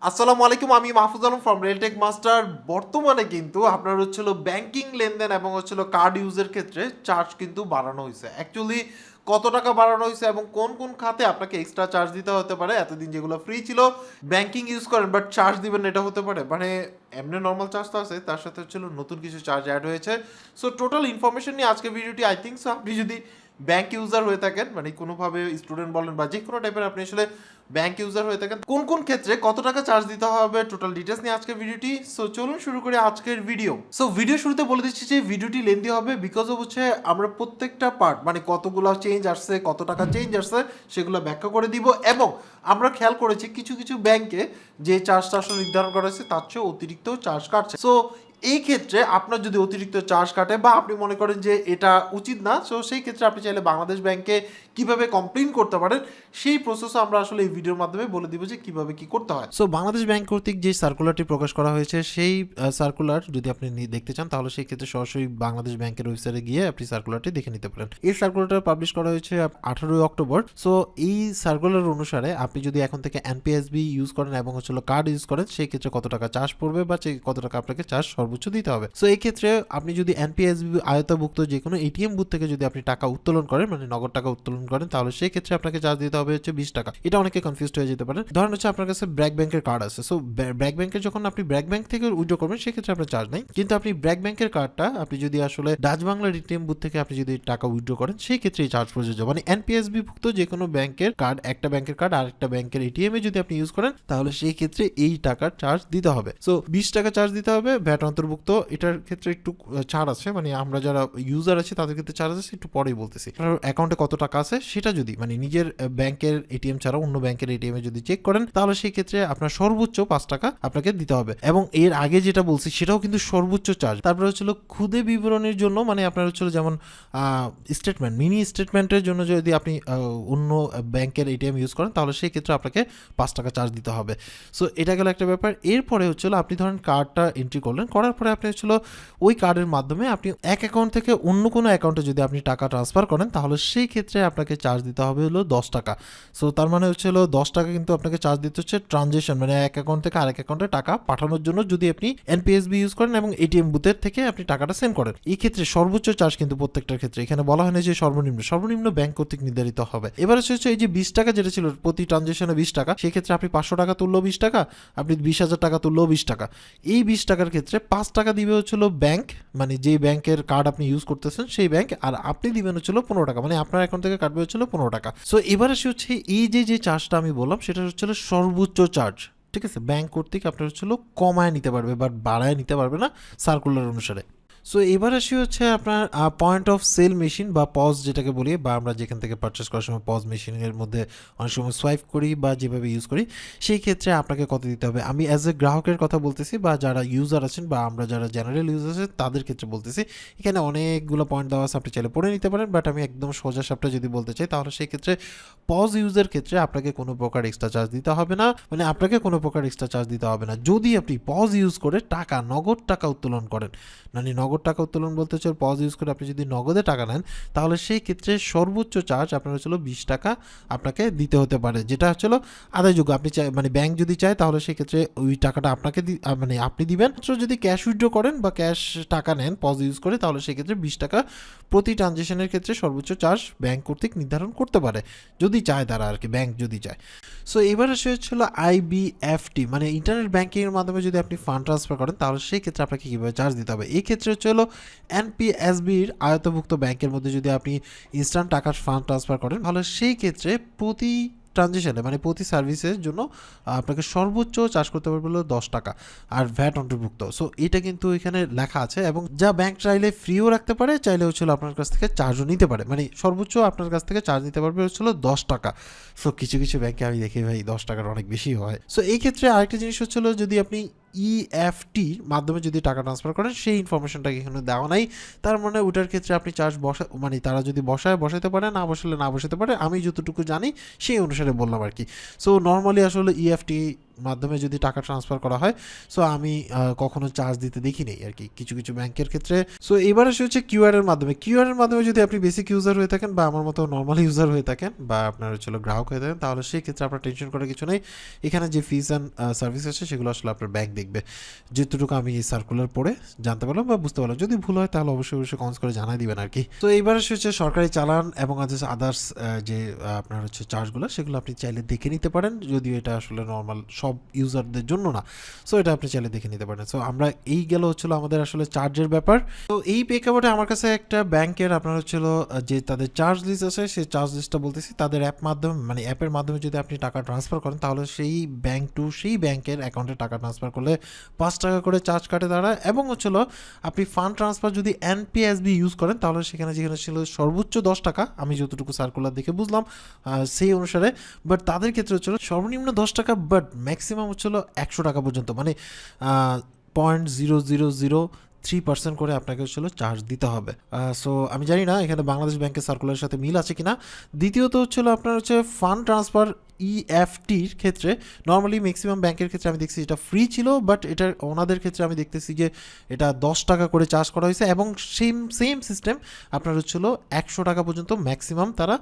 আসসালামু আলাইকুম, আমি Mahfuz Alam from Realtek master. বর্তমানে কিন্তু আপনার হচ্ছিল ব্যাংকিং লেনদেন এবং হচ্ছিল কার্ড ইউজের ক্ষেত্রে চার্জ কিন্তু বাড়ানো হয়েছে। অ্যাকচুয়ালি কত টাকা বাড়ানো হয়েছে এবং কোন কোন খাতে আপনাকে এক্সট্রা চার্জ দিতে হতে পারে, এতদিন যেগুলো ফ্রি ছিল ব্যাংকিং ইউজ করেন বাট চার্জ দিবেন এটা হতে পারে, মানে এমনি নর্মাল চার্জ তো আছে, তার সাথে হচ্ছিল নতুন কিছু চার্জ অ্যাড হয়েছে। সো টোটাল ইনফরমেশন নিয়ে আজকে ভিডিওটি। আই থিঙ্ক সো আপনি যদি ব্যাংক ইউজার হয়ে থাকেন, মানে কোনোভাবে স্টুডেন্ট বলেন বা যে কোনো টাইপের আপনি আসলে ব্যাংক ইউজার হয়ে থাকেন, কোন কোন ক্ষেত্রে কত টাকা চার্জ দিতে হবে টোটাল ডিটেলস নিয়ে আজকের ভিডিওটি। সো চলুন শুরু করি আজকের ভিডিও। সো ভিডিও শুরুতে বলে দিচ্ছি যে ভিডিওটি লেন্দি হবে বিকজ অফ হচ্ছে আমরা প্রত্যেকটা পার্ট, মানে কতগুলো চেঞ্জ আসছে, কত টাকা চেঞ্জ আসছে সেগুলো ব্যাখ্যা করে দিব। এবং আমরা খেয়াল করেছি কিছু কিছু ব্যাংকে যে চার্জটা আসলে নির্ধারণ করা হয়েছে তার চেয়ে অতিরিক্ত চার্জ কাটছে। সো এই ক্ষেত্রে আপনার যদি অতিরিক্ত চার্জ কাটে বা আপনি মনে করেন যে এটা উচিত না, সো সেই ক্ষেত্রে আপনি চাইলে বাংলাদেশ ব্যাংকে কিভাবে কমপ্লেইন করতে পারেন সেই প্রসেসও আমরা আসলে এই ভিডিওর মাধ্যমে বলে দিব যে কিভাবে কি করতে হয়। সো বাংলাদেশ ব্যাংক কর্তৃক যে সার্কুলারটি প্রকাশ করা হয়েছে সেই সার্কুলার যদি আপনি দেখতে চান তাহলে সেই ক্ষেত্রে সরাসরি বাংলাদেশ ব্যাংকের ওয়েবসাইটে গিয়ে আপনি সার্কুলারটি দেখে নিতে পারেন। এই সার্কুলারটা পাবলিশ করা হয়েছে 18 অক্টোবর। সো এই সার্কুলার অনুসারে আপনি যদি এখন থেকে এনপিএসবি ইউজ করেন এবং হচ্ছে কার্ড ইউজ করেন সেই ক্ষেত্রে কত টাকা চার্জ পড়বে বা কত টাকা আপনাকে চার্জ সর্বোচ্চ দিতে হবে। সো এই ক্ষেত্রে আপনি যদি এনপিএসবি আয়তাভুক্ত যে কোনো এটিএম বুথ থেকে যদি আপনি টাকা উত্তোলন করেন, মানে নগদ টাকা উত্তোলন করেন, তাহলে সেই ক্ষেত্রে আপনাকে চার্জ দিতে হবে হচ্ছে 20 টাকা। এটা অনেকে কনফিউজড হয়ে যেতে পারে। ধরেন হচ্ছে আপনার কাছে ব্র্যাক ব্যাংকের কার্ড আছে। সো ব্র্যাক ব্যাংকের যখন আপনি ব্র্যাক ব্যাংক থেকে উইথড্র করবেন সেক্ষেত্রে আপনার চার্জ নেই, কিন্তু আপনি ব্র্যাক ব্যাংকের কার্ডটা আপনি যদি আসলে ডাচ বাংলার এটিএম বুথ থেকে আপনি যদি টাকা উইথড্র করেন সেই ক্ষেত্রে চার্জ প্রযোজ্য। মানে এনপিএসবি ভুক্ত যে কোনো ব্যাংকের কার্ড, একটা ব্যাংকের কার্ড আরেকটা ব্যাংকের এটিএম এ যদি আপনি ইউজ করেন তাহলে সেই ক্ষেত্রে এই টাকার চার্জ দিতে হবে। সো 20 টাকা চার্জ দিতে হবে, ভ্যাট অন্তর্ভুক্ত। এটার ক্ষেত্রে একটু ছাড় আছে, মানে আমরা যারা ইউজার আছে তাদের ক্ষেত্রে চার্জ আছে, একটু পরেই বলতেছি। আপনার অ্যাকাউন্টে কত টাকা আছে সেটা যদি মানে নিজের ব্যাংকের এটিএম ছাড়া অন্য ব্যাংকের এটিএম এ যদি চেক করেন তাহলে সেই ক্ষেত্রে আপনার সর্বোচ্চ 5 টাকা আপনাকে দিতে হবে। এবং এর আগে যেটা বলছি সেটাও কিন্তু সর্বোচ্চ চার্জ। তারপরে হচ্ছিল খুদে বিবরণের জন্য, মানে আপনার হচ্ছিল যেমন স্টেটমেন্ট, মিনি স্টেটমেন্টের জন্য যদি আপনি অন্য ব্যাংকের এটিএম ইউজ করেন তাহলে সেই ক্ষেত্রে আপনাকে 5 টাকা চার্জ দিতে হবে। সো এটা গেল একটা ব্যাপার। এরপরে হচ্ছিল আপনি ধরেন কার্ডটা এন্ট্রি করলেন, করার পরে আপনি হচ্ছিল ওই কার্ডের মাধ্যমে আপনি এক অ্যাকাউন্ট থেকে অন্য কোনো অ্যাকাউন্টে যদি আপনি টাকা ট্রান্সফার করেন তাহলে সেই ক্ষেত্রে আপনাকে চার্জ দিতে হবে হলো 10 টাকা। সো তার মানে হচ্ছিল 10 টাকা কিন্তু আপনাকে চার্জ দিতে হচ্ছে ট্রানজেকশন, মানে এক অ্যাকাউন্ট থেকে আরেক অ্যাকাউন্টে টাকা পাঠানোর জন্য যদি আপনি এনপিএসবি ইউজ করেন এবং এটিএম বুথের থেকে আপনি টাকাটা সেন্ড করেন। এই ক্ষেত্রে সর্বোচ্চ চার্জ কিন্তু প্রত্যেকটার ক্ষেত্রে এখানে বলা হয় না যে সর্বনিম্ন ব্যাংক কর্তৃক নির্ধারিত হবে। এবার হচ্ছে এই যে 20 টাকা যেটা ছিল প্রতি ট্রানজেকশনে 20 টাকা, সেই ক্ষেত্রে আপনি 500 টাকা তুললেও 20 টাকা, আপনি 20,000 টাকা তুললেও 20 টাকা। এই 20 টাকার ক্ষেত্রে 5 টাকা দিবে হচ্ছিল ব্যাংক, মানে যে ব্যাংকের কার্ড আপনি ইউজ করতেছেন সেই ব্যাংক, আর আপনি দিবেন হচ্ছিল 15 টাকা, মানে আপনার অ্যাকাউন্ট থেকে কাটবে হচ্ছিল 15 টাকা। সো এবার আসে হচ্ছে এই যে চার্জটা আমি বললাম সেটা হচ্ছিল সর্বোচ্চ চার্জ। ঠিক আছে, ব্যাংক কর্তৃক আপনার হচ্ছিল কমায় নিতে পারবে বা বাড়ায় নিতে পারবে না সার্কুলার অনুসারে। সো এবার আসি হচ্ছে আপনার পয়েন্ট অফ সেল মেশিন বা পজ যেটাকে বলি, বা আমরা যেখান থেকে পারচেস করার সময় পজ মেশিনের মধ্যে অনেক সময় সোয়াইপ করি বা যেভাবে ইউজ করি, সেই ক্ষেত্রে আপনাকে কত দিতে হবে। আমি অ্যাজ এ গ্রাহকের কথা বলতেছি বা যারা ইউজার আছেন বা আমরা যারা জেনারেল ইউজার আছেন তাদের ক্ষেত্রে বলতেছি। এখানে অনেকগুলো পয়েন্ট দেওয়া আছে, আপনি চাইলে পড়ে নিতে পারেন, বাট আমি একদম সোজা সাপটা যদি বলতে চাই তাহলে সেই ক্ষেত্রে পজ ইউজের ক্ষেত্রে আপনাকে কোনো প্রকার এক্সট্রা চার্জ দিতে হবে না, মানে আপনাকে কোনো প্রকার এক্সট্রা চার্জ দিতে হবে না যদি আপনি পজ ইউজ করে নগদ টাকা উত্তোলন করেন। মানে নগদ টাকা উত্তোলন বলতে হচ্ছে পজ ইউজ করে আপনি যদি নগদে টাকা নেন তাহলে সেই ক্ষেত্রে সর্বোচ্চ চার্জ আপনার হচ্ছিল 20 টাকা আপনাকে দিতে হতে পারে, যেটা হচ্ছিল আদায়যোগ্য। আপনি চাই মানে ব্যাংক যদি চায় তাহলে সেই ক্ষেত্রে ওই টাকাটা আপনাকে মানে আপনি দিবেন। যদি ক্যাশ উইথড্র করেন বা ক্যাশ টাকা নেন পজ ইউজ করে তাহলে সেই ক্ষেত্রে 20 টাকা প্রতি ট্রানজেকশনের ক্ষেত্রে সর্বোচ্চ চার্জ ব্যাংক কর্তৃক নির্ধারণ করতে পারে, যদি চায় তারা আর কি, ব্যাংক যদি চায়। সো এবার আসে হচ্ছিল আইবিএফটি, মানে ইন্টারনেট ব্যাংকিংয়ের মাধ্যমে যদি আপনি ফান্ড ট্রান্সফার করেন তাহলে সেই ক্ষেত্রে আপনাকে কীভাবে চার্জ দিতে হবে। এই ক্ষেত্রে হচ্ছে হলো এনপিএসবির আয়তভুক্ত ব্যাংকের মধ্যে যদি আপনি ইনস্ট্যান্ট টাকার ফান্ড ট্রান্সফার করেন তাহলে সেই ক্ষেত্রে প্রতি ট্রানজেকশনে মানে প্রতি সার্ভিসের জন্য আপনাকে সর্বোচ্চ চার্জ করতে পারবে হলো 10 টাকা, আর ভ্যাট অন্তর্ভুক্ত। সো এটা কিন্তু এখানে লেখা আছে, এবং যা ব্যাংক চাইলে ফ্রিও রাখতে পারে, চাইলে হচ্ছিল আপনার কাছ থেকে চার্জও নিতে পারে, মানে সর্বোচ্চ আপনার কাছ থেকে চার্জ নিতে পারবে হচ্ছিল 10 টাকা। সো কিছু কিছু ব্যাংকে আমি দেখি ভাই 10 টাকার অনেক বেশি হয়। সো এই ক্ষেত্রে আরেকটা জিনিস হচ্ছিল যদি আপনি ইএফটির মাধ্যমে যদি টাকা ট্রান্সফার করেন সেই ইনফরমেশনটা এখানে দেওয়া নাই, তার মানে ওটার ক্ষেত্রে আপনি চার্জ মানে তারা যদি বসাতে পারে, না বসাতে পারে, আমি যতটুকু জানি সেই অনুসারে বললাম আর কি। সো নর্মালি আসলে ইএফটি মাধ্যমে যদি টাকা ট্রান্সফার করা হয়, সো আমি কখনো চার্জ দিতে দেখি নেই আর কি কিছু কিছু ব্যাংকের ক্ষেত্রে। সো এবার আসে হচ্ছে কিউআর এর মাধ্যমে। কিউআর এর মাধ্যমে যদি আপনি বেসিক ইউজার হয়ে থাকেন বা আমার মতো নর্মাল ইউজার হয়ে থাকেন বা আপনার হচ্ছে গ্রাহক হয়ে থাকেন, তাহলে সেই ক্ষেত্রে আপনার টেনশন করার কিছু নেই। এখানে যে ফিস অ্যান্ড সার্ভিস আছে সেগুলো আসলে আপনার ব্যাংক দেখবে। যেটুকু আমি এই সার্কুলার পড়ে জানতে পারলাম বা বুঝতে পারলাম, যদি ভুল হয় তাহলে অবশ্যই অবশ্যই কমেন্টস করে জানাই দিবেন আর কি। তো এইবার হচ্ছে সরকারি চালান এবং আদার্স যে আপনার হচ্ছে চার্জগুলো, সেগুলো আপনি চাইলে দেখে নিতে পারেন, যদিও এটা আসলে নর্মাল সব ইউজারদের জন্য না। সো এটা আপনি চাইলে দেখে নিতে পারেন। সো আমরা এই গেল হচ্ছিল আমাদের আসলে চার্জের ব্যাপার। তো এই প্রেক্ষাপটে আমার কাছে একটা ব্যাংকের আপনার হচ্ছিল যে তাদের চার্জ লিস্ট আছে, সেই চার্জ লিস্টটা বলতেছি, তাদের অ্যাপ মাধ্যমে মানে অ্যাপের মাধ্যমে যদি আপনি টাকা ট্রান্সফার করেন, তাহলে সেই ব্যাংক টু সেই ব্যাংকের অ্যাকাউন্টে টাকা ট্রান্সফার করলে 5 টাকা করে চার্জ কাটে তারা। এবং হচ্ছিল আপনি ফান্ড ট্রান্সফার যদি এনপিএসবি ইউজ করেন, তাহলে সেখানে যেখানে ছিল সর্বোচ্চ 10 টাকা, আমি যতটুকু সার্কুলার দেখে বুঝলাম সেই অনুসারে, বাট তাদের ক্ষেত্রে হচ্ছিল সর্বনিম্ন 10 টাকা, বাট ম্যাক্সিমাম হচ্ছিল 100 টাকা পর্যন্ত, মানে 0.0003% করে আপনাকে হচ্ছিল চার্জ দিতে হবে। সো আমি জানি না এখানে বাংলাদেশ ব্যাংকের সার্কুলারের সাথে মিল আছে কিনা। দ্বিতীয়ত হচ্ছিল আপনার হচ্ছে ফান্ড ট্রান্সফার ইএফটির ক্ষেত্রে নর্মালি ম্যাক্সিমাম ব্যাংকের ক্ষেত্রে আমি দেখছি এটা ফ্রি ছিল, বাট এটা ওনাদের ক্ষেত্রে আমি দেখতেছি যে এটা 10 টাকা করে চার্জ করা হয়েছে, এবং সেম সিস্টেম আপনার হচ্ছিল 100 টাকা পর্যন্ত ম্যাক্সিমাম তারা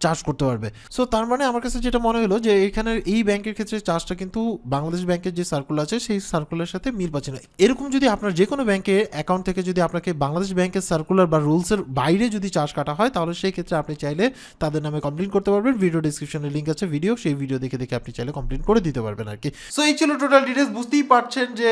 চার্জ করতে পারবে। সো তার মানে আমার কাছে যেটা মনে হলো যে এখানে এই ব্যাংকের ক্ষেত্রে চার্জটা কিন্তু বাংলাদেশ ব্যাংকের যে সার্কুলার আছে সেই সার্কুলারের সাথে মিল পাচ্ছে না। এরকম যদি আপনার যে কোনো ব্যাংকের অ্যাকাউন্ট থেকে যদি আপনাকে বাংলাদেশ ব্যাংকের সার্কুলার বা রুলসের বাইরে যদি চার্জ কাটা হয়, তাহলে সেই ক্ষেত্রে আপনি চাইলে তাদের নামে কমপ্লেন করতে পারবেন। ভিডিও ডিসক্রিপশনে লিঙ্ক আছে, সেই ভিডিও দেখে দেখে আপনি চাইলে কমপ্লেন করে দিতে পারবেন আর কি। সো এই ছিল টোটাল ডিটেলস। বুঝতেই পারছেন যে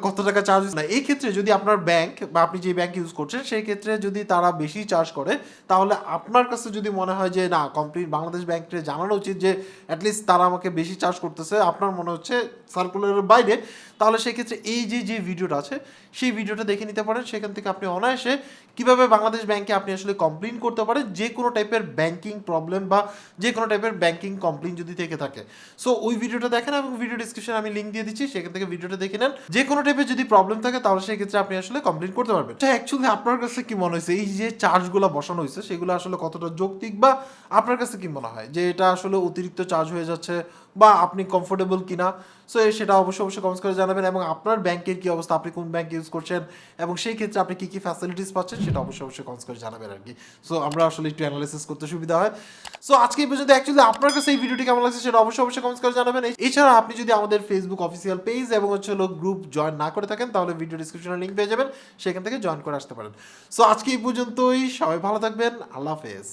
কত টাকা চার্জ না। এই ক্ষেত্রে যদি আপনার ব্যাংক বা আপনি যে ব্যাংক ইউজ করছেন সেই ক্ষেত্রে যদি তারা বেশি চার্জ করে, তাহলে আপনার কাছে যদি মনে হয় যে না, কমপ্লিট বাংলাদেশ ব্যাংকে জানানো উচিত যে অ্যাটলিস্ট তারা আমাকে বেশি চার্জ করতেছে, আপনার মনে হচ্ছে সার্কুলারের বাইরে, তাহলে সেক্ষেত্রে এই যে ভিডিওটা আছে সেই ভিডিওটা দেখে নিতে পারেন। সেখান থেকে আপনি অনায়াসে কীভাবে বাংলাদেশ ব্যাংকে আপনি আসলে কমপ্লেন করতে পারেন যে কোনো টাইপের ব্যাংকিং প্রবলেম বা যে কোনো টাইপের ব্যাংকিং কমপ্লেন যদি থেকে থাকে। সো ওই ভিডিওটা দেখেন এবং ভিডিও ডিসক্রিপশনে আমি লিঙ্ক দিয়ে দিচ্ছি, সেখান থেকে ভিডিওটা দেখে নেন। যে কোনো টাইপের যদি প্রবলেম থাকে তাহলে সেই ক্ষেত্রে আপনি আসলে কমপ্লেন করতে পারবেন। আচ্ছা, অ্যাকচুয়ালি আপনার কাছে কি মনে হয়েছে এই যে চার্জগুলো বসানো হয়েছে সেগুলো আসলে কতটা যৌক্তিক, বা আপনার কাছে কি মনে হয় যে এটা আসলে অতিরিক্ত চার্জ হয়ে যাচ্ছে, বা আপনি কমফোর্টেবল কিনা? সো সেটা অবশ্যই কমেন্টস করে জানাবেন। এবং আপনার ব্যাংকের কি অবস্থা, আপনি কোন ব্যাংক ইউজ করছেন এবং সেই ক্ষেত্রে আপনি কি ফ্যাসিলিটিস পাচ্ছেন সেটা অবশ্যই কমেন্টস করে জানাবেন আর কি। সো আমরা আসলে একটু অ্যানালাইসিস করতে সুবিধা হয়। সো আজকে এই পর্যন্ত। অ্যাকচুয়ালি আপনার কাছে এই ভিডিওটি কেমন লাগছে সেটা অবশ্যই কমেন্টস করে জানাবেন। এছাড়া আপনি যদি আমাদের ফেসবুক অফিসিয়াল পেজ এবং গ্রুপ জয়েন না করে থাকেন, তাহলে ভিডিও ডিসক্রিপশনে লিঙ্ক পেয়ে যাবেন, সেখান থেকে জয়েন করে আসতে পারেন। সো আজকে এই পর্যন্তই, সবাই ভালো থাকবেন, আল্লাহ হাফেজ।